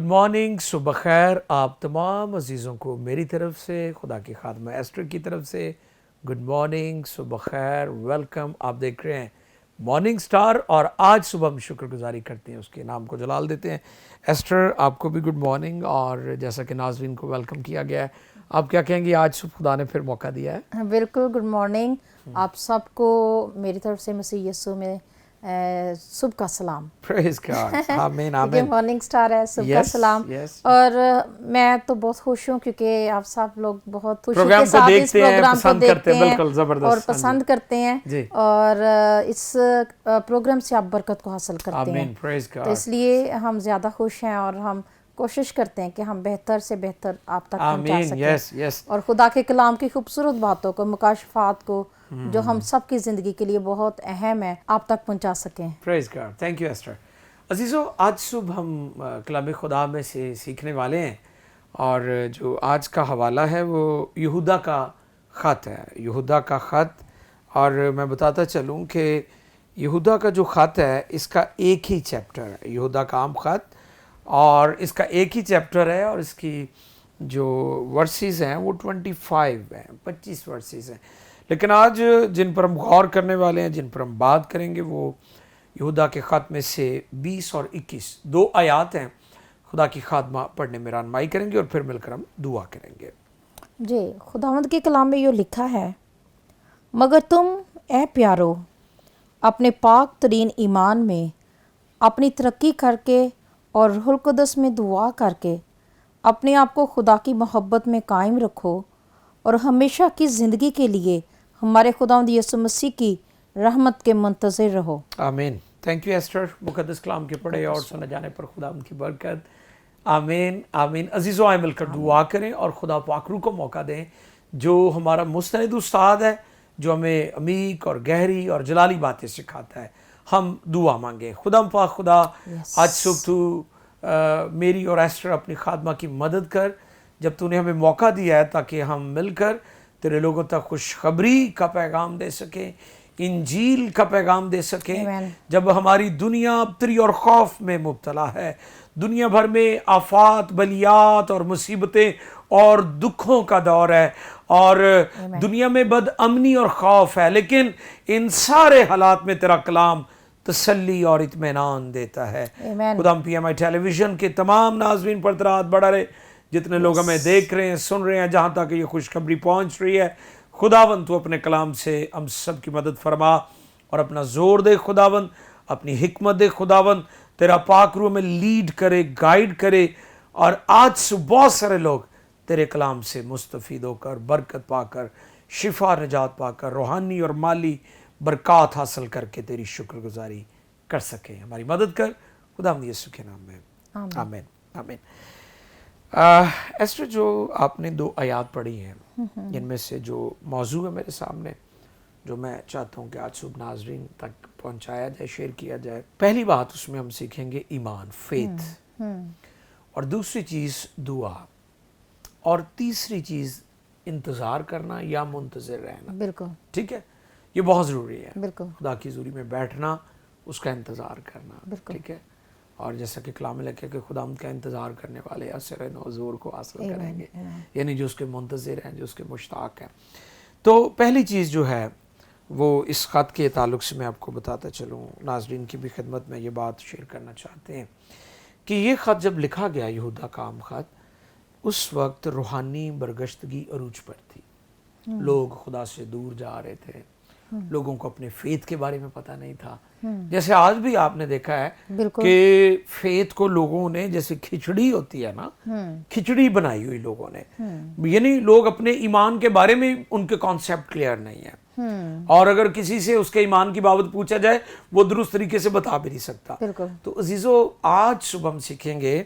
Morning, صبح خیر آپ تمام عزیزوں کو میری طرف سے، خدا کی خادمہ ایسٹر کی طرف سے گڈ مارننگ، صبح خیر، ویلکم۔ آپ دیکھ رہے ہیں مارننگ سٹار، اور آج صبح ہم شکر گزاری کرتے ہیں، اس کے نام کو جلال دیتے ہیں۔ ایسٹر آپ کو بھی گڈ مارننگ، اور جیسا کہ ناظرین کو ویلکم کیا گیا ہے، آپ کیا کہیں گے؟ آج صبح خدا نے پھر موقع دیا ہے۔ بالکل، گڈ مارننگ آپ سب کو میری طرف سے مسیح یسوع میں صبح کا سلام۔ پریز گاڈ، آمین کیونکہ آمین۔ مارننگ سٹار ہے، صبح کا سلام۔ اور میں تو بہت خوش ہوں کیونکہ آپ سب لوگ بہت خوشی کے ساتھ اس پروگرام کو دیکھتے ہیں اور پسند کرتے ہیں، اور اس پروگرام سے آپ برکت کو حاصل کرتے ہیں، تو اس لیے ہم زیادہ خوش ہیں، اور ہم کوشش کرتے ہیں کہ ہم بہتر سے بہتر آپ تک پہنچا سکیں، اور خدا کے کلام کی خوبصورت باتوں کو، مکاشفات کو، جو ہم سب کی زندگی کے لیے بہت اہم ہے، آپ تک پہنچا سکیں۔ پریز گاڈ، تھینک یو ایسٹر۔ عزیزو، آج صبح ہم کلام خدا میں سے سیکھنے والے ہیں، اور جو آج کا حوالہ ہے وہ یہودا کا خط ہے، یہودا کا خط۔ اور میں بتاتا چلوں کہ یہودا کا جو خط ہے اس کا ایک ہی چیپٹر ہے، یہودا کا عام خط، اور اس کا ایک ہی چیپٹر ہے، اور اس کی جو ورسز ہیں وہ 25 ہیں، 25 ورسز ہیں۔ لیکن آج جن پر ہم غور کرنے والے ہیں، جن پر ہم بات کریں گے، وہ یہودا کے خط میں سے 20 اور 21 دو آیات ہیں۔ خدا کی خادمہ پڑھنے میں رہنمائی کریں گے، اور پھر مل کر ہم دعا کریں گے۔ جی، خداوند کے کلام میں یہ لکھا ہے، مگر تم اے پیارو اپنے پاک ترین ایمان میں اپنی ترقی کر کے اور روح القدس میں دعا کر کے اپنے آپ کو خدا کی محبت میں قائم رکھو، اور ہمیشہ کی زندگی کے لیے ہمارے خداوند یسوع مسیح کی رحمت کے منتظر رہو۔ آمین۔ تھینک یو ایسٹر، مقدس کلام کے پڑھے اور سنے جانے پر خدا ان کی برکت۔ آمین آمین۔ عزیزوں، آئے مل کر دعا کریں اور خدا پاک روح کو موقع دیں، جو ہمارا مستند استاد ہے، جو ہمیں عمیق اور گہری اور جلالی باتیں سکھاتا ہے۔ ہم دعا مانگیں۔ خدا آج صبح تو میری اور ایسٹر اپنی خادمہ کی مدد کر، جب تو نے ہمیں موقع دیا ہے تاکہ ہم مل کر تیرے لوگوں تک خوشخبری کا پیغام دے سکیں، انجیل کا پیغام دے سکیں۔ جب ہماری دنیا ابتری اور خوف میں مبتلا ہے، دنیا بھر میں آفات، بلیات اور مصیبتیں اور دکھوں کا دور ہے، اور دنیا میں بد امنی اور خوف ہے، لیکن ان سارے حالات میں تیرا کلام تسلی اور اطمینان دیتا ہے۔ خدا ہم PMI ٹیلی ویژن کے تمام ناظرین پر تیرا ہاتھ بڑھا رہے، جتنے لوگ ہمیں دیکھ رہے ہیں، سن رہے ہیں، جہاں تک یہ خوشخبری پہنچ رہی ہے، خداوند تو اپنے کلام سے ہم سب کی مدد فرما، اور اپنا زور دے خداوند، اپنی حکمت دے خداوند، تیرا پاک روح میں لیڈ کرے، گائیڈ کرے، اور آج سے بہت سارے لوگ تیرے کلام سے مستفید ہو کر، برکت پا کر، شفا نجات پا کر، روحانی اور مالی برکات حاصل کر کے تیری شکر گزاری کر سکیں۔ ہماری مدد کر، خداوند یسوع کے نام میں آمین آمین۔ ایسٹر، جو آپ نے دو آیات پڑھی ہیں، جن میں سے جو موضوع ہے میرے سامنے، جو میں چاہتا ہوں کہ آج صبح ناظرین تک پہنچایا جائے، شیئر کیا جائے، پہلی بات اس میں ہم سیکھیں گے ایمان، فیتھ، اور دوسری چیز دعا، اور تیسری چیز انتظار کرنا یا منتظر رہنا۔ بالکل ٹھیک ہے، یہ بہت ضروری ہے۔ بالکل، خدا کی حضوری میں بیٹھنا، اس کا انتظار کرنا، ٹھیک ہے۔ اور جیسا کہ کلام میں لکھا کہ خدا ان کا انتظار کرنے والے اثر نوزور کو حاصل کریں گے، یعنی جو اس کے منتظر ہیں، جو اس کے مشتاق ہیں۔ تو پہلی چیز جو ہے وہ اس خط کے تعلق سے میں آپ کو بتاتا چلوں، ناظرین کی بھی خدمت میں یہ بات شیئر کرنا چاہتے ہیں کہ یہ خط جب لکھا گیا، یہودا کا عام خط، اس وقت روحانی برگشتگی عروج پر تھی۔ لوگ خدا سے دور جا رہے تھے، لوگوں کو اپنے فیتھ کے بارے میں پتہ نہیں تھا۔ جیسے آج بھی آپ نے دیکھا ہے کہ فیتھ کو لوگوں نے، جیسے کھچڑی ہوتی ہے نا، کھچڑی بنائی ہوئی لوگوں نے، یعنی لوگ اپنے ایمان کے بارے میں ان کے کانسیپٹ کلیئر نہیں ہے، اور اگر کسی سے اس کے ایمان کی بابت پوچھا جائے وہ درست طریقے سے بتا بھی نہیں سکتا۔ تو عزیزو، آج صبح ہم سیکھیں گے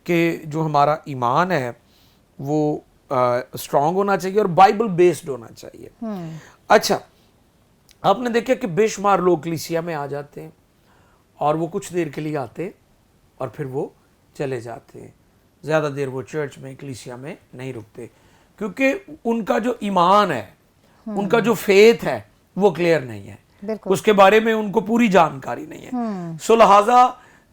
کہ جو ہمارا ایمان ہے وہ اسٹرانگ ہونا چاہیے اور بائبل بیسڈ ہونا چاہیے۔ اچھا، آپ نے دیکھا کہ بے شمار لوگ کلیسیا میں آ جاتے ہیں، اور وہ کچھ دیر کے لیے آتے اور پھر وہ چلے جاتے ہیں، زیادہ دیر وہ چرچ میں، کلیسیا میں نہیں رکتے، کیونکہ ان کا جو ایمان ہے، ان کا جو فیتھ ہے وہ کلیئر نہیں ہے، اس کے بارے میں ان کو پوری جانکاری نہیں ہے۔ سو لہٰذا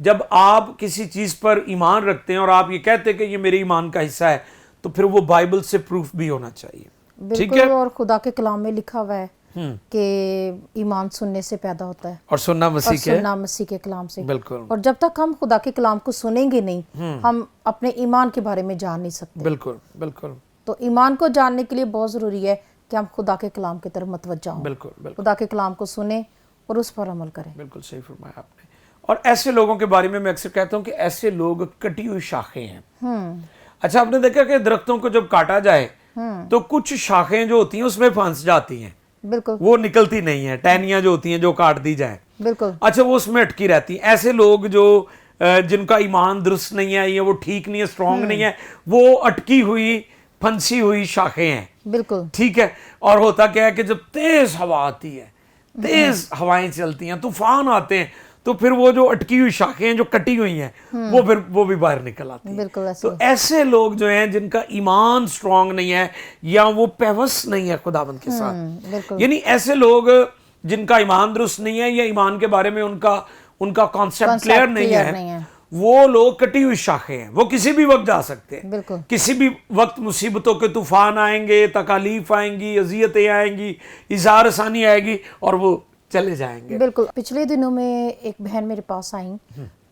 جب آپ کسی چیز پر ایمان رکھتے ہیں اور آپ یہ کہتے ہیں کہ یہ میرے ایمان کا حصہ ہے تو پھر وہ بائبل سے پروف بھی ہونا چاہیے. بالکل. اور خدا کے کلام میں لکھا ہوا ہے کہ ایمان سننے سے پیدا ہوتا ہے اور سننا مسیح کے کلام سے. بالکل. اور جب تک ہم خدا کے کلام کو سنیں گے نہیں ہم اپنے ایمان کے بارے میں جان نہیں سکتے. بالکل بالکل. تو ایمان کو جاننے کے لیے بہت ضروری ہے کہ ہم خدا کے کلام کی طرف متوجہ ہوں. بالکل. خدا کے کلام کو سنیں اور اس پر عمل کریں. بالکل صحیح فرمایا آپ نے. اور ایسے لوگوں کے بارے میں اکثر کہتا ہوں کہ ایسے لوگ کٹی ہوئی شاخیں ہیں. اچھا آپ نے دیکھا کہ درختوں کو جب کاٹا جائے تو کچھ شاخیں جو ہوتی ہیں اس میں پھنس جاتی ہیں. بالکل. وہ نکلتی نہیں ہیں. ٹہنیاں جو ہوتی ہیں جو کاٹ دی جائے بالکل. اچھا وہ اس میں اٹکی رہتی ہیں. ایسے لوگ جو جن کا ایمان درست نہیں ہے یا وہ ٹھیک نہیں ہے اسٹرانگ نہیں ہے وہ اٹکی ہوئی پھنسی ہوئی شاخیں ہیں. بالکل. ٹھیک ہے. اور ہوتا کیا ہے کہ جب تیز ہوا آتی ہے تیز ہوائیں چلتی ہیں طوفان آتے ہیں تو پھر وہ جو اٹکی ہوئی شاخیں ہیں جو کٹی ہوئی ہیں وہ بھی باہر نکل آتی ہیں. بالکل. تو ایسے لوگ جو ہیں جن کا ایمان سٹرونگ نہیں ہے یا وہ پیوست نہیں ہے خداوند کے ساتھ, یعنی ایسے لوگ جن کا ایمان درست نہیں ہے یا ایمان کے بارے میں ان کا کانسیپٹ کلیئر نہیں ہے, وہ لوگ کٹی ہوئی شاخیں ہیں. وہ کسی بھی وقت جا سکتے ہیں. کسی بھی وقت مصیبتوں کے طوفان آئیں گے, تکالیف آئیں گی, اذیتیں آئیں گی, اظہار ثانی آئے گی اور وہ چلے جائیں گے. بالکل. پچھلے دنوں میں ایک بہن میرے پاس آئیں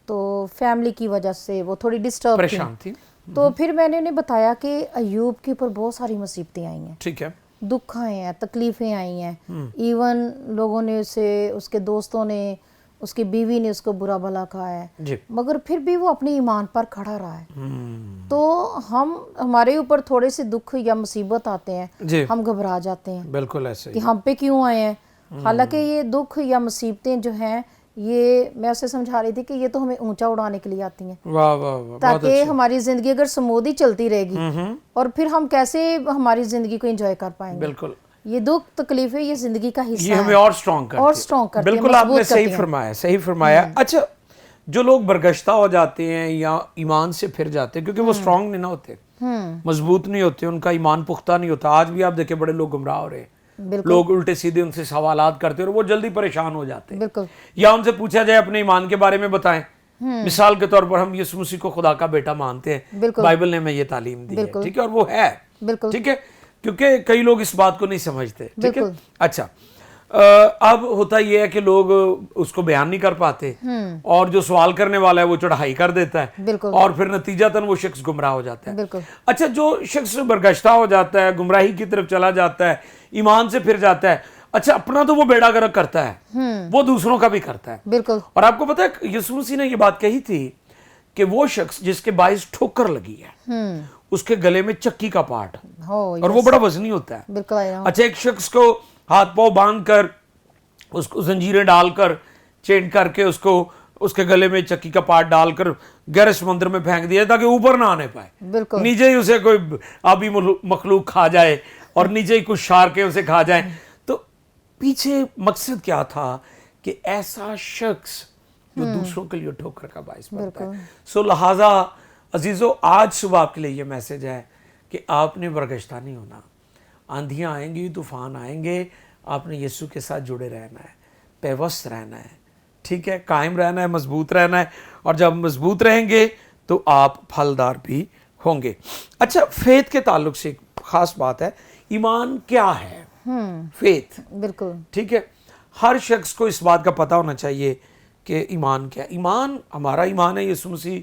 تو فیملی کی وجہ سے وہ تھوڑی ڈسٹرب پریشان تھی. تو پھر میں نے انہیں بتایا کہ ایوب کے اوپر بہت ساری مصیبتیں آئی ہیں. ٹھیک ہے. دکھ آئے ہیں, تکلیفیں آئی ہیں. ایون لوگوں نے اس کے دوستوں نے, اس کی بیوی نے اس کو برا بھلا کہا ہے, مگر پھر بھی وہ اپنے ایمان پر کھڑا رہا ہے. تو ہمارے اوپر تھوڑے سے دکھ یا مصیبت آتے ہیں ہم گھبرا جاتے ہیں. بالکل ایسے کہ ہم پہ کیوں آئے ہیں. حالانکہ یہ دکھ یا مصیبتیں جو ہیں یہ میں اسے سمجھا رہی تھی کہ یہ تو ہمیں اونچا اڑانے کے لیے آتی ہیں تاکہ ہماری زندگی اگر سمودھی چلتی رہے گی اور پھر ہم کیسے ہماری زندگی کو انجوائے کر پائیں گے. بالکل. یہ دکھ تکلیفیں یہ زندگی کا حصہ یہ ہمیں اور سٹرونگ کرتی ہیں. بالکل آپ نے صحیح فرمایا. اچھا جو لوگ برگشتہ ہو جاتے ہیں یا ایمان سے پھر جاتے ہیں کیونکہ وہ سٹرونگ نہیں نہ ہوتے, مضبوط نہیں ہوتے, ان کا ایمان پختہ نہیں ہوتا. آج بھی آپ دیکھیں بڑے لوگ گمراہ ہو رہے ہیں, لوگ الٹے سیدھے ان سے سوالات کرتے ہیں اور وہ جلدی پریشان ہو جاتے ہیں. یا ان سے پوچھا جائے اپنے ایمان کے بارے میں بتائیں. مثال کے طور پر ہم یسوع مسیح کو خدا کا بیٹا مانتے ہیں, بائبل نے ہمیں یہ تعلیم دی ہے. ٹھیک ہے. اور وہ ہے. ٹھیک ہے. کیونکہ کئی لوگ اس بات کو نہیں سمجھتے. ٹھیک ہے. اچھا اب ہوتا یہ ہے کہ لوگ اس کو بیان نہیں کر پاتے اور جو سوال کرنے والا ہے وہ چڑھائی کر دیتا ہے اور پھر نتیجتاً وہ شخص گمراہ ہو جاتا ہے. اچھا جو شخص برگشتہ ہو جاتا ہے, گمراہی کی طرف چلا جاتا ہے, ایمان سے پھر جاتا ہے, اچھا اپنا تو وہ بیڑا گرک کرتا ہے, وہ دوسروں کا بھی کرتا ہے. اور آپ کو پتا ہے یسوع مسیح نے یہ بات کہی تھی کہ وہ شخص جس کے باعث ٹھوکر لگی ہے اس کے گلے میں چکی کا پارٹ اور وہ بڑا وزنی ہوتا ہے. اچھا ایک شخص کو ہاتھ پاؤں باندھ کر اس کو زنجیریں ڈال کر چین کر کے اس کے گلے میں چکی کا پارٹ ڈال کر گہرے سمندر میں پھینک دیا تاکہ اوپر نہ آنے پائے, نیچے ہی اسے کوئی آبی مخلوق کھا جائے اور نیچے ہی کچھ شارکیں اسے کھا جائیں. تو پیچھے مقصد کیا تھا کہ ایسا شخص جو دوسروں کے لیے ٹھوکر کا باعث بنتا ہے. سو لہٰذا عزیزو آج صبح آپ کے لیے یہ میسج ہے کہ آپ نے برگشتہ نہیں ہونا. آندھیاں آئیں گی, طوفان آئیں گے, آپ نے یسوع کے ساتھ جڑے رہنا ہے, پیوست رہنا ہے. ٹھیک ہے. قائم رہنا ہے, مضبوط رہنا ہے, اور جب مضبوط رہیں گے تو آپ پھلدار بھی ہوں گے. اچھا فیتھ کے تعلق سے ایک خاص بات ہے, ایمان کیا ہے؟ فیتھ. بالکل ٹھیک ہے. ہر شخص کو اس بات کا پتہ ہونا چاہیے کہ ایمان کیا ہے. ایمان ہمارا ایمان ہے یسوع مسیح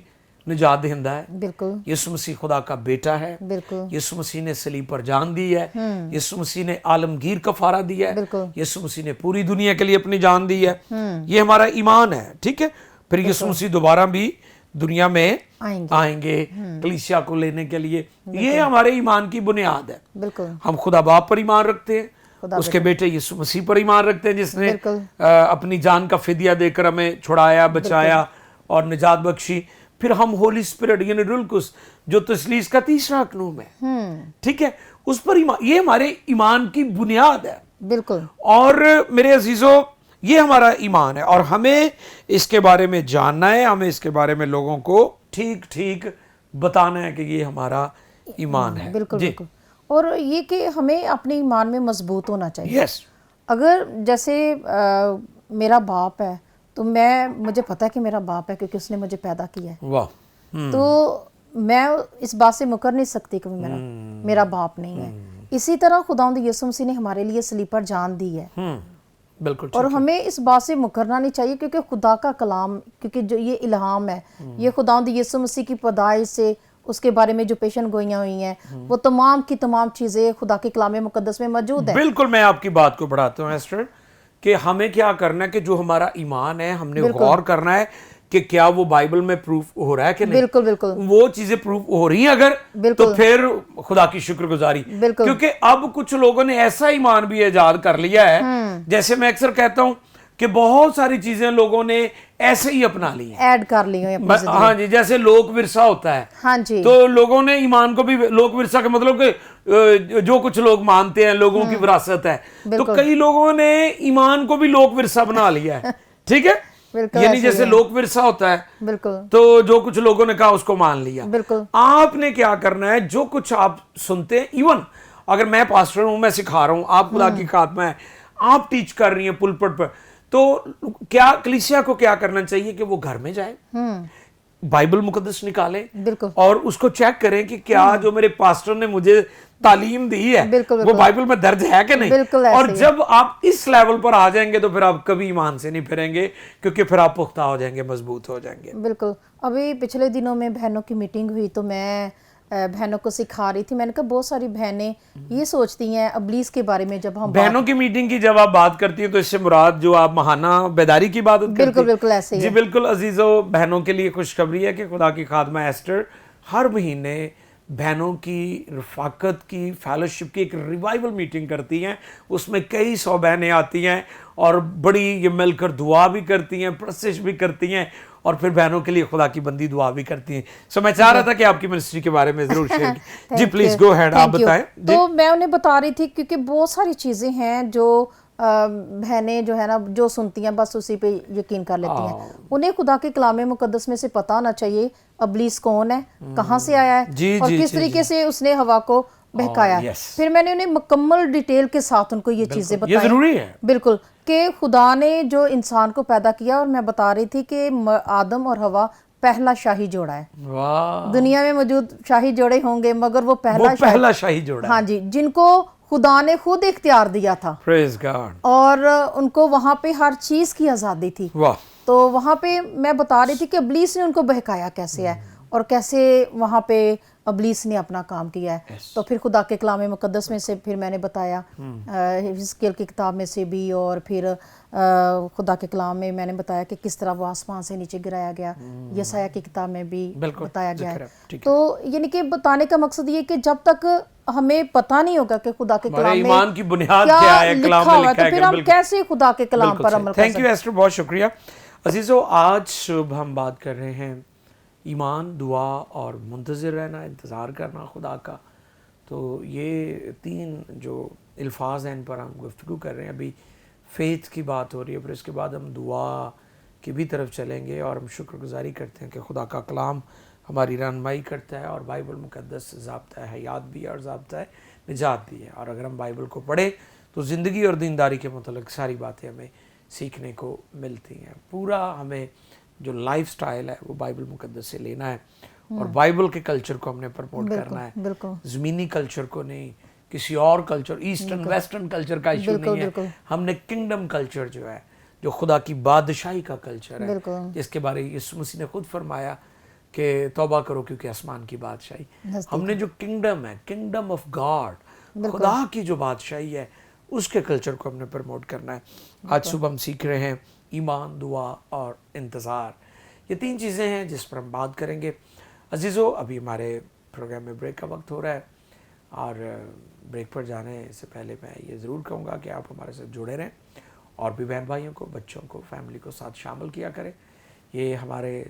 نجات دہندہ ہے. بالکل. یسوع مسیح خدا کا بیٹا ہے. بالکل. یسوع مسیح نے صلیب پر جان دی ہے. یسوع مسیح نے عالمگیر کفارہ دیا ہے. بالکل. یسوع مسیح نے پوری دنیا کے لیے اپنی جان دی ہے. یہ ہمارا ایمان ہے. ٹھیک ہے. پھر یسوع مسیح دوبارہ بھی دنیا میں آئیں گے کلیسیا کو لینے کے لیے. یہ ہمارے ایمان کی بنیاد ہے. بالکل. ہم خدا باپ پر ایمان رکھتے ہیں, اس کے بیٹے یسوع مسیح پر ایمان رکھتے ہیں جس نے اپنی جان کا فدیہ دے کر ہمیں چھڑایا, بچایا اور نجات بخشی. پھر ہم ہولی اسپرٹ یعنی روح القدس جو تثلیث کا تیسرا اقنوم ہے, ٹھیک ہے, اس پر ایمان, یہ ہمارے ایمان کی بنیاد ہے. بالکل. اور میرے عزیزو یہ ہمارا ایمان ہے اور ہمیں اس کے بارے میں جاننا ہے, ہمیں اس کے بارے میں لوگوں کو ٹھیک ٹھیک بتانا ہے کہ یہ ہمارا ایمان ہے. بالکل. بالکل. اور یہ کہ ہمیں اپنے ایمان میں مضبوط ہونا چاہیے. اگر جیسے میرا باپ ہے تو مجھے پتا ہے کہ میرا باپ ہے کیونکہ اس نے مجھے پیدا کیا ہے. واہ. تو میں اس بات سے مکر نہیں سکتی کہ میرا باپ نہیں ہے. اسی طرح خداوند یسوع مسیح نے ہمارے لیے صلیب پر جان دی ہے. بالکل. اور ہمیں اس بات سے مکرنا نہیں چاہیے کیونکہ خدا کا کلام، کیونکہ جو یہ الہام ہے، یہ خداوند یسوع مسیح کی پیدائش سے اس کے بارے میں جو پیشن گوئیاں ہوئی ہیں، وہ تمام کی تمام چیزیں خدا کے کلام مقدس میں موجود ہیں. بالکل. میں آپ کی بات کو بڑھاتا ہوں ایسٹر کہ ہمیں کیا کرنا ہے کہ جو ہمارا ایمان ہے ہم نے غور کرنا ہے کہ کیا وہ بائبل میں پروف ہو رہا ہے کہ نہیں. بالکل بالکل. وہ چیزیں پروف ہو رہی ہیں اگر تو پھر خدا کی شکر گزاری. کیونکہ اب کچھ لوگوں نے ایسا ایمان بھی ایجاد کر لیا ہے، جیسے میں اکثر کہتا ہوں کہ بہت ساری چیزیں لوگوں نے ایسے ہی اپنا لی ہیں، ایڈ کر لی ہیں. ہاں جی. جیسے لوک ورثہ ہوتا ہے، ہاں جی. تو لوگوں نے ایمان کو بھی لوک ورثہ کا مطلب کہ جو کچھ لوگ مانتے ہیں لوگوں کی وراثت ہے، تو کئی لوگوں نے ایمان کو بھی لوک ورثہ بنا لیا ہے. ٹھیک ہے. یعنی جیسے لوک ورثہ ہوتا ہے، بالکل، تو جو کچھ لوگوں نے کہا اس کو مان لیا. بالکل. آپ نے کیا کرنا ہے، جو کچھ آپ سنتے ہیں، ایون اگر میں پاسٹر ہوں، میں سکھا رہا ہوں، آپ خدا کی خادمہ ہے، آپ ٹیچ کر رہی ہیں پلپٹ پر، تو کیا کلیسیا کو کیا کرنا چاہیے کہ وہ گھر میں جائے، بائبل مقدس نکالیں اور اس کو چیک کریں کہ کیا جو میرے پاسٹر نے مجھے تعلیم دی ہے وہ بائبل میں درج ہے کہ نہیں. اور جب آپ اس لیول پر آ جائیں گے تو پھر آپ کبھی ایمان سے نہیں پھریں گے، کیونکہ پھر آپ پختہ ہو جائیں گے، مضبوط ہو جائیں گے. بالکل. ابھی پچھلے دنوں میں بہنوں کی میٹنگ ہوئی تو میں بہنوں کو سکھا رہی تھی. میں نے کہا بہت ساری بہنیں یہ سوچتی ہیں ابلیس کے بارے میں. جب ہم بہنوں کی میٹنگ کی جب آپ بات کرتی ہیں تو اس سے مراد جو آپ ماہانہ بیداری کی بات کرتی ہیں. بالکل بالکل ایسے ہی. جی بالکل. عزیزو، بہنوں کے لیے خوشخبری ہے کہ خدا کی خادمہ ایسٹر ہر مہینے بہنوں کی رفاقت کی فیلوشپ کی ایک ریوائول میٹنگ کرتی ہیں. اس میں کئی 100 بہنیں آتی ہیں اور بڑی یہ مل کر دعا بھی کرتی ہیں، پرستش بھی کرتی ہیں، اور پھر بہنوں کے لیے خدا کی بندی دعا بھی کرتی ہیں. سو میں چاہ رہا تھا کہ آپ کی منسٹری کے بارے میں ضرور شیئر کی. جی پلیز گو ہیڈ، آپ بتائیں. تو میں انہیں بتا رہی تھی کیونکہ بہت ساری چیزیں ہیں جو بہنیں جو ہے نا جو سنتی ہیں بس اسی پہ یقین کر لیتی ہیں. انہیں خدا کے کلام مقدس میں سے پتہ ہونا چاہیے ابلیس کون ہے، کہاں سے آیا ہے، اور کس طریقے سے اس نے ہوا کو بہکایا. پھر میں نے انہیں مکمل ڈیٹیل کے ساتھ ان کو یہ چیزیں بتائیں. یہ ضروری ہے. بالکل. کہ خدا نے جو انسان کو پیدا کیا، اور میں بتا رہی تھی کہ آدم اور حوا پہلا شاہی جوڑا ہے. دنیا میں موجود شاہی جوڑے ہوں گے مگر وہ پہلا شاہی جوڑا. ہاں جی. جن کو خدا نے خود اختیار دیا تھا، اور ان کو وہاں پہ ہر چیز کی آزادی تھی. تو وہاں پہ میں بتا رہی تھی کہ ابلیس نے ان کو بہکایا کیسے ہے اور کیسے وہاں پہ ابلیس نے اپنا کام کیا ہے. تو پھر خدا کے کلام مقدس میں سے پھر میں نے بتایا، حزقیل کی کتاب میں سے بھی، اور پھر خدا کے کلام میں نے بتایا کہ کس طرح وہ آسمان سے نیچے گرایا گیا. یسایہ کی کتاب میں بھی بتایا گیا ہے. تو یعنی کہ بتانے کا مقصد یہ کہ جب تک ہمیں پتہ نہیں ہوگا کہ خدا کے کلام میں ایمان کی بنیاد کیا ہے، کلام میں لکھا ہے، تو پھر ہم کیسے خدا کے کلام پر عمل کر سکتے ہیں. تھینک یو ایسٹر، بہت شکریہ. عزیزو، آج صبح ہم بات کر رہے ہیں ایمان، دعا اور منتظر رہنا، انتظار کرنا خدا کا. تو یہ 3 جو الفاظ ہیں ان پر ہم گفتگو کر رہے ہیں. ابھی فیتھ کی بات ہو رہی ہے، پھر اس کے بعد ہم دعا کی بھی طرف چلیں گے، اور ہم شکر گزاری کرتے ہیں کہ خدا کا کلام ہماری رہنمائی کرتا ہے، اور بائبل مقدس ضابطہ ہے حیات بھی ہے اور ضابطہ ہے نجات بھی ہے. اور اگر ہم بائبل کو پڑھیں تو زندگی اور دینداری کے متعلق ساری باتیں ہمیں سیکھنے کو ملتی ہیں. پورا ہمیں جو لائف سٹائل ہے وہ بائبل مقدس سے لینا ہے، اور بائبل کے کلچر کو ہم نے پرموٹ کرنا ہے، زمینی کلچر کو نہیں. کسی اور کلچر، ایسٹرن ویسٹرن کلچر کا ایشو نہیں ہے. ہم نے کنگڈم کلچر جو ہے، جو خدا کی بادشاہی کا کلچر ہے، جس کے بارے یسوع مسیح نے خود فرمایا کہ توبہ کرو کیونکہ آسمان کی بادشاہی. ہم نے جو کنگڈم ہے، کنگڈم آف گاڈ، خدا کی جو بادشاہی ہے، اس کے کلچر کو ہم نے پرموٹ کرنا ہے. آج صبح ہم سیکھ رہے ہیں ایمان، دعا اور انتظار. یہ 3 چیزیں ہیں جس پر ہم بات کریں گے. عزیزو، ابھی ہمارے پروگرام میں بریک کا وقت ہو رہا ہے، اور بریک پر جانے سے پہلے میں یہ ضرور کہوں گا کہ آپ ہمارے ساتھ جڑے رہیں، اور بھی بہن بھائیوں کو، بچوں کو، فیملی کو ساتھ شامل کیا کریں. یہ ہمارے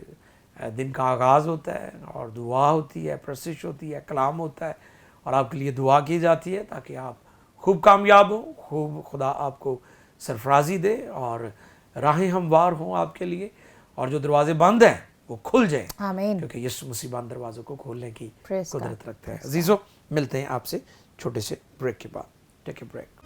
دن کا آغاز ہوتا ہے، اور دعا ہوتی ہے، پرستش ہوتی ہے، کلام ہوتا ہے، اور آپ کے لیے دعا کی جاتی ہے تاکہ آپ خوب کامیاب ہوں، خوب خدا آپ کو سرفرازی دے، اور راہیں ہموار ہوں آپ کے لیے، اور جو دروازے بند ہیں وہ کھل جائیں. آمین. کیونکہ یسوع مسیح بند دروازوں کو کھولنے کی قدرت رکھتے ہیں. عزیزو، ملتے ہیں آپ سے چھوٹے سے بریک کے بعد. ٹیک اے بریک.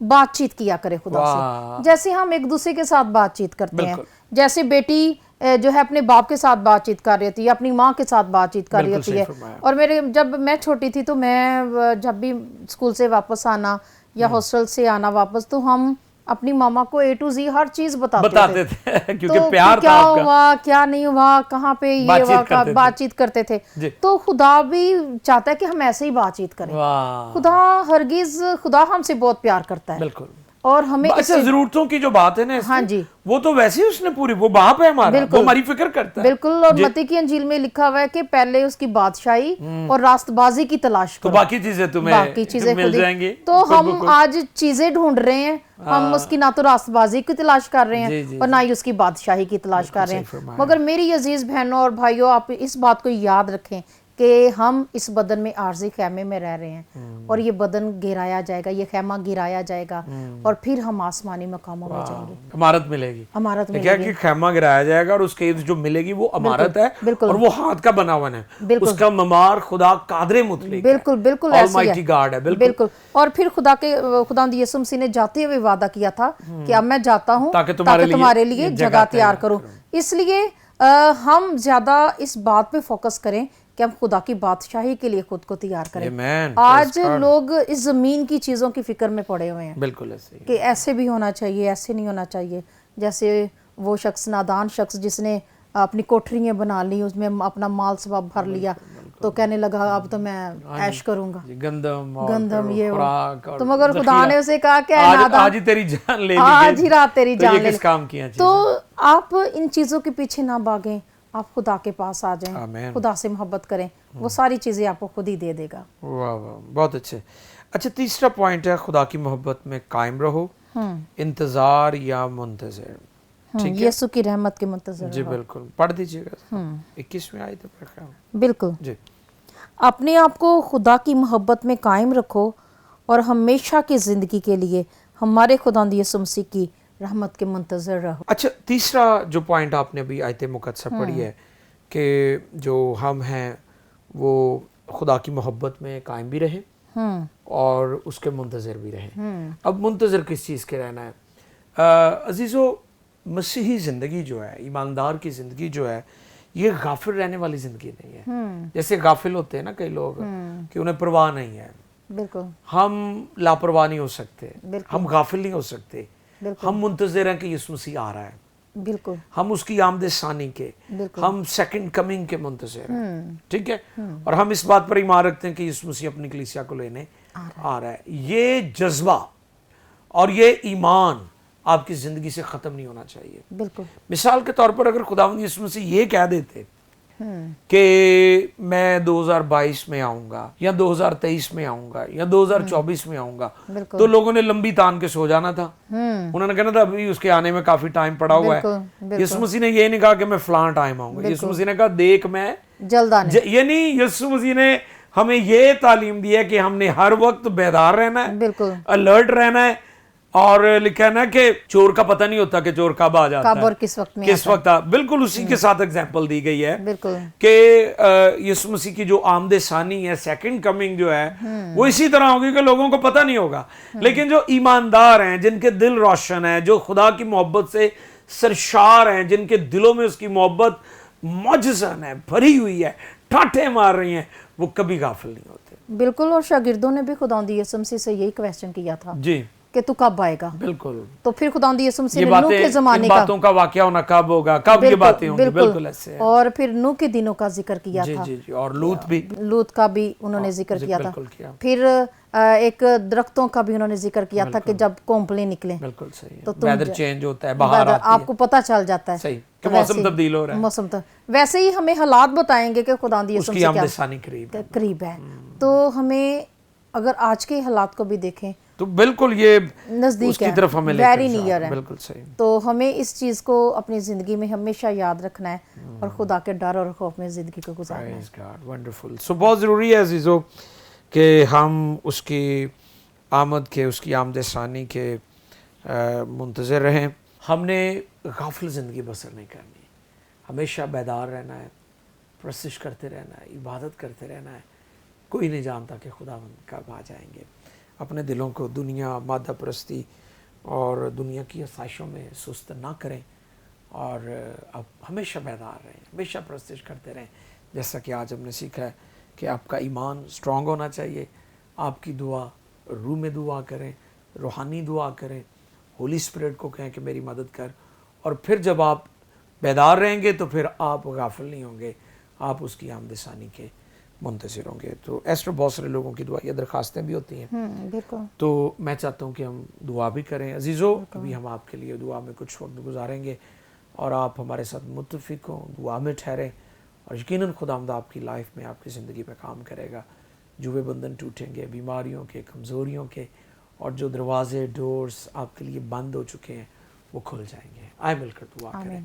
بات چیت کیا کرے خدا سے، جیسے ہم ایک دوسرے کے ساتھ بات چیت کرتے ہیں. جیسے بیٹی جو ہے اپنے باپ کے ساتھ بات چیت کر رہی ہوتی ہے، اپنی ماں کے ساتھ بات چیت کر رہی ہوتی ہے. اور جب میں چھوٹی تھی تو میں جب بھی اسکول سے واپس آنا یا ہاسٹل سے آنا واپس، تو ہم اپنی ماما کو A to Z ہر چیز بتاتے تھے کیونکہ پیار تھا. کیا ہوا کیا نہیں ہوا، کہاں پہ یہ ہوا، بات چیت کرتے تھے. تو خدا بھی چاہتا ہے کہ ہم ایسے ہی بات چیت کریں. خدا ہم سے بہت پیار کرتا ہے. بالکل. اور ہمیں اچھا ضرورتوں کی جو بات ہے نا، ہاں جی، وہ تو ویسے ہی اس نے پوری، وہ باپ ہے ہمارا، وہ ہماری فکر کرتا ہے. بالکل. اور متی کی انجیل میں لکھا ہوا ہے کہ پہلے اس کی بادشاہی اور راست بازی کی تلاش کرو، تو باقی چیزیں مل جائیں گی. تو ہم آج چیزیں ڈھونڈ رہے ہیں، ہم اس کی نہ تو راست بازی کی تلاش کر رہے ہیں اور نہ ہی اس کی بادشاہی کی تلاش کر رہے ہیں. مگر میری عزیز بہنوں اور بھائیوں، آپ اس بات کو یاد رکھیں کہ ہم اس بدن میں عارضی خیمے میں رہ رہے ہیں، اور یہ بدن گرایا جائے گا، یہ خیمہ گرایا جائے گا، اور پھر ہم آسمانی مقاموں میں جائیں گے. امارت ملے گی. کیا کہ خیمہ گرایا جائے گا اور اس کی جو ملے گی وہ امارت ہے، اور وہ ہاتھ کا بنا ہوا ہے، اس کا معمار خدا قادر مطلق ہے. بالکل آلمائٹی گاڈ ہے. بالکل. اور پھر خداوند یسوع مسیح نے جاتے ہوئے وعدہ کیا تھا کہ اب میں جاتا ہوں تاکہ تمہارے لیے جگہ تیار کروں. اس لیے ہم زیادہ اس بات پہ فوکس کریں کہ ہم خدا کی بادشاہی کے لیے خود کو تیار کریں. آج لوگ اس زمین کی چیزوں کی فکر میں پڑے ہوئے ہیں. بالکل ایسے کہ ایسے بھی ہونا چاہیے، ایسے نہیں ہونا چاہیے. جیسے وہ شخص، نادان شخص جس نے اپنی کوٹھریاں بنا لی، اس میں اپنا مال سباب بھر لیا، تو کہنے لگا اب تو میں عیش کروں گا، گندم یہ وہ. تو مگر خدا نے اسے کہا کہ آج ہی تیری جان لے لی، آج ہی رات تیری جان لے لی. تو آپ ان چیزوں کے پیچھے نہ بھاگیں، آپ خدا کے پاس آ جائیں، خدا سے محبت کریں، وہ ساری چیزیں آپ کو خود ہی دے دے گا. واہ واہ، بہت اچھے. اچھا تیسرا پوائنٹ ہے خدا کی محبت میں قائم رہو، انتظار یا منتظر. یسوع کی رحمت کے منتظر. جی بالکل، پڑھ دیجیے گا 21ویں آیت ہے. بالکل. جی. اپنے آپ کو خدا کی محبت میں قائم رکھو اور ہمیشہ کی زندگی کے لیے ہمارے خداوند یسوع مسیح کی رحمت کے منتظر رہو. اچھا تیسرا جو پوائنٹ آپ نے ابھی آیت مقدسہ پڑھی ہے کہ جو ہم ہیں وہ خدا کی محبت میں قائم بھی رہیں اور اس کے منتظر بھی رہیں. اب منتظر کس چیز کے رہنا ہے؟ عزیزو، مسیحی زندگی جو ہے، ایماندار کی زندگی جو ہے، یہ غافل رہنے والی زندگی نہیں ہے. جیسے غافل ہوتے ہیں نا کئی لوگ کہ انہیں پرواہ نہیں ہے. بالکل. ہم لاپرواہ نہیں ہو سکتے، ہم غافل نہیں ہو سکتے. ہم منتظر ہیں کہ یسوع مسیح آ رہا ہے. بالکل. ہم اس کی آمد ثانی کے، ہم سیکنڈ کمنگ کے منتظر ہیں. ٹھیک ہے. اور ہم اس بات پر ایمان رکھتے ہیں کہ یسوع مسیح اپنی کلیسیا کو لینے آ رہا ہے. یہ جذبہ اور یہ ایمان آپ کی زندگی سے ختم نہیں ہونا چاہیے. بالکل. مثال کے طور پر اگر خداوند یسوع مسیح یہ کہہ دیتے کہ میں 2022 میں آؤں گا یا 2023 میں آؤں گا یا 2024 میں آؤں گا، تو لوگوں نے لمبی تان کے سو جانا تھا. انہوں نے کہنا تھا ابھی اس کے آنے میں کافی ٹائم پڑا ہوا ہے. یسوع مسیح نے یہ نہیں کہا کہ میں فلاں ٹائم آؤں گا. یسوع مسیح نے کہا دیکھ میں جلد آنے. یعنی یسوع مسیح نے ہمیں یہ تعلیم دی ہے کہ ہم نے ہر وقت بیدار رہنا ہے، بالکل الرٹ رہنا ہے. اور لکھا ہے نا کہ چور کا پتہ نہیں ہوتا کہ چور کب آ جاتا ہے، اور کس وقت میں کس وقت. بالکل اسی کے ساتھ اگزامپل دی گئی ہے کہ یسوع مسیح کی جو آمد ثانی ہے، سیکنڈ کمنگ جو ہے، وہ اسی طرح ہوگی کہ لوگوں کو پتہ نہیں ہوگا. لیکن جو ایماندار ہیں، جن کے دل روشن ہیں، جو خدا کی محبت سے سرشار ہیں، جن کے دلوں میں اس کی محبت معجزن ہے، بھری ہوئی ہے، ٹھاٹھے مار رہی ہیں، وہ کبھی غافل نہیں ہوتے. بالکل. اور شاگردوں نے بھی خداوند یسوع مسیح سے یہی کویسچن کیا تھا جی کہ تو کب آئے گا. بالکل. تو پھر خداوند یسوع مسیح نے نوح کے زمانے کا، باتوں کا واقعہ ہونا کب ہوگا، کب یہ باتیں ہوں گی. بالکل ایسے ہے. اور پھر نوح کے دنوں کا ذکر کیا تھا. جی جی. اور لوط کا بھی انہوں نے ذکر کیا تھا. پھر ایک درختوں کا بھی انہوں نے ذکر کیا تھا کہ جب کونپلیں نکلیں. بالکل صحیح. تو ویدر چینج ہوتا ہے، بہار آتی ہے، آپ کو پتہ چل جاتا ہے. صحیح کہ موسم تبدیل ہو رہا ہے. موسم ویسے ہی ہمیں حالات بتائیں گے کہ خداوند یسوع مسیح کی آمد ثانی قریب ہے. تو ہمیں اگر آج کے حالات کو بھی دیکھیں تو بالکل یہ نزدیک اس کی طرف ہمیں لے ویری نیئر ہے. بالکل صحیح. تو ہمیں اس چیز کو اپنی زندگی میں ہمیشہ یاد رکھنا ہے اور خدا کے ڈر اور خوف میں زندگی کو گزارنا ہے. ونڈرفل. سو بہت ضروری ہے عزیزو کہ ہم اس کی آمد کے، اس کی آمد ثانی کے منتظر رہیں. ہم نے غافل زندگی بسر نہیں کرنی، ہمیشہ بیدار رہنا ہے، پرستش کرتے رہنا ہے، عبادت کرتے رہنا ہے. کوئی نہیں جانتا کہ خداوند کب آ جائیں گے. اپنے دلوں کو دنیا، مادہ پرستی اور دنیا کی آسائشوں میں سست نہ کریں، اور اب ہمیشہ بیدار رہیں، ہمیشہ پرستش کرتے رہیں. جیسا کہ آج ہم نے سیکھا ہے کہ آپ کا ایمان سٹرونگ ہونا چاہیے. آپ کی دعا روح میں دعا کریں، روحانی دعا کریں، ہولی اسپرٹ کو کہیں کہ میری مدد کر. اور پھر جب آپ بیدار رہیں گے تو پھر آپ غافل نہیں ہوں گے، آپ اس کی آمد ثانی کے منتظر ہوں گے. تو ایسٹر بہت سارے لوگوں کی دعا یا درخواستیں بھی ہوتی ہیں، بالکل. تو میں چاہتا ہوں کہ ہم دعا بھی کریں. عزیزو، ابھی ہم آپ کے لیے دعا میں کچھ وقت گزاریں گے اور آپ ہمارے ساتھ متفق ہوں، دعا میں ٹھہریں، اور یقیناً خداوند آپ کی لائف میں، آپ کی زندگی پہ کام کرے گا. جوے بندھن ٹوٹیں گے، بیماریوں کے، کمزوریوں کے، اور جو دروازے، ڈورز آپ کے لیے بند ہو چکے ہیں وہ کھل جائیں گے. آئے مل کر دعا کریں،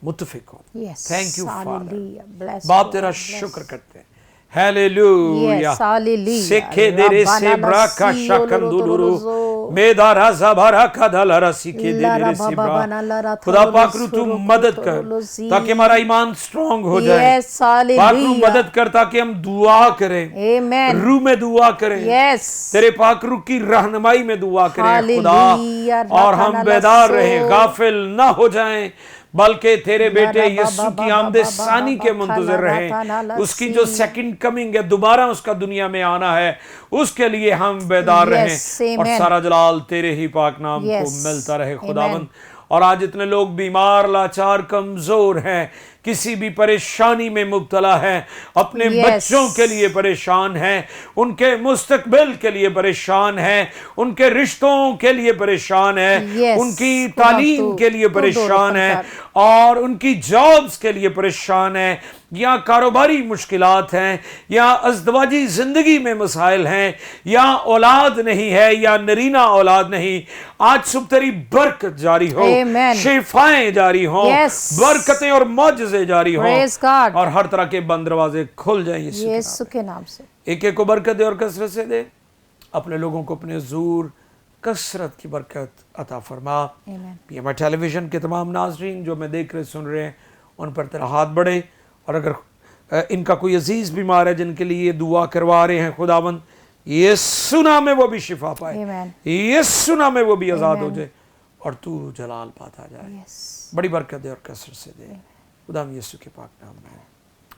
متفق ہوں. تھینک یو فادر، باپ تیرا شکر کرتے ہیں. ہیلیلویا. سکھے دیرے سے برا کا شکندورو میدارا زبارا کا دلارا سکھے دیرے سے برا. خدا پاک رو تو مدد کر تاکہ ہمارا ایمان سٹرونگ ہو جائے. پاک رو مدد کر تاکہ ہم دعا کریں، روح میں دعا کریں، تیرے پاک رو کی رہنمائی میں دعا کریں خدا، اور ہم بیدار رہیں، غافل نہ ہو جائیں، بلکہ تیرے بیٹے یسوع کی آمد ثانی کے منتظر رہیں. اس کی جو سیکنڈ کمنگ ہے، دوبارہ اس کا دنیا میں آنا ہے، اس کے لیے ہم بیدار رہیں، اور سارا جلال تیرے ہی پاک نام کو ملتا رہے خداوند. اور آج اتنے لوگ بیمار، لاچار، کمزور ہیں، کسی بھی پریشانی میں مبتلا ہیں، اپنے بچوں کے لیے پریشان ہیں، ان کے مستقبل کے لیے پریشان ہیں، ان کے رشتوں کے لیے پریشان ہیں، ان کی تعلیم کے لیے پریشان ہیں، اور ان کی جابز کے لیے پریشان ہیں، یا کاروباری مشکلات ہیں، یا ازدواجی زندگی میں مسائل ہیں، یا اولاد نہیں ہے، یا نرینہ اولاد نہیں. آج صبح تیری برکت جاری ہو، شفائیں جاری ہوں، برکتیں اور معجزے جاری ہوں، اور ہر طرح کے بند دروازے کھل جائیں یسوع کے نام سے. ایک ایک کو برکت دے اور کثرت سے دے. اپنے لوگوں کو اپنے حضور کثرت کی برکت عطا فرما. پی ایم آئی ٹیلی ویژن کے تمام ناظرین جو میں دیکھ رہے سن رہے ہیں، ان پر تیرا ہاتھ بڑھے، اور اگر ان کا کوئی عزیز بیمار ہے جن کے لیے دعا کروا رہے ہیں خداوند، یسوع نام میں وہ بھی شفا پائے، یسوع نام میں وہ بھی آزاد ہو جائے، اور تو جلال پاتا جائے. بڑی برکت دے اور کثرت سے دے، خدا یسوع کے پاک نام میں.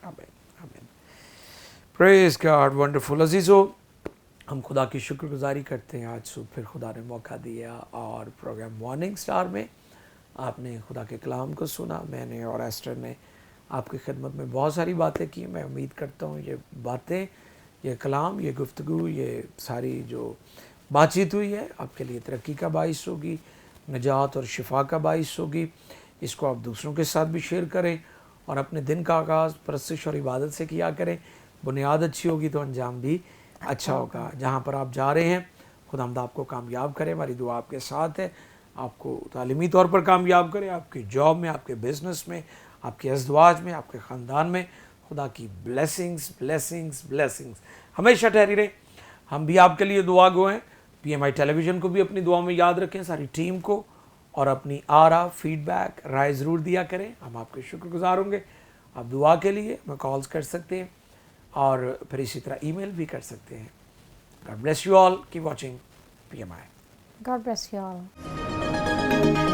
آمین آمین. پریز گاڈ. ونڈرفل. عزیزو، ہم خدا کی شکر گزاری کرتے ہیں، آج صبح پھر خدا نے موقع دیا، اور پروگرام مارننگ سٹار میں آپ نے خدا کے کلام کو سنا. میں نے اور ایسٹر نے آپ کی خدمت میں بہت ساری باتیں کی. میں امید کرتا ہوں یہ باتیں، یہ کلام، یہ گفتگو، یہ ساری جو بات چیت ہوئی ہے آپ کے لیے ترقی کا باعث ہوگی، نجات اور شفا کا باعث ہوگی. اس کو آپ دوسروں کے ساتھ بھی شیئر کریں، اور اپنے دن کا آغاز پرستش اور عبادت سے کیا کریں. بنیاد اچھی ہوگی تو انجام بھی اچھا ہوگا. جہاں پر آپ جا رہے ہیں خداوند آپ کو کامیاب کرے. ہماری دعا آپ کے ساتھ ہے، آپ کو تعلیمی طور پر کامیاب کرے، آپ کی جاب میں، آپ کے بزنس میں، آپ کے ازدواج میں، آپ کے خاندان میں. خدا کی بلیسنگز بلیسنگز بلیسنگز ہمیشہ ٹھہری رہے. ہم بھی آپ کے لیے دعا گو ہیں. پی ایم آئی ٹیلی ویژن کو بھی اپنی دعا میں یاد رکھیں، ساری ٹیم کو، اور اپنی آرا، فیڈ بیک، رائے ضرور دیا کریں. ہم آپ کے شکر گزار ہوں گے. آپ دعا کے لیے ہمیں کالز کر سکتے ہیں، اور پھر اسی طرح ای میل بھی کر سکتے ہیں. God bless you all. Keep watching PMI. God bless you all.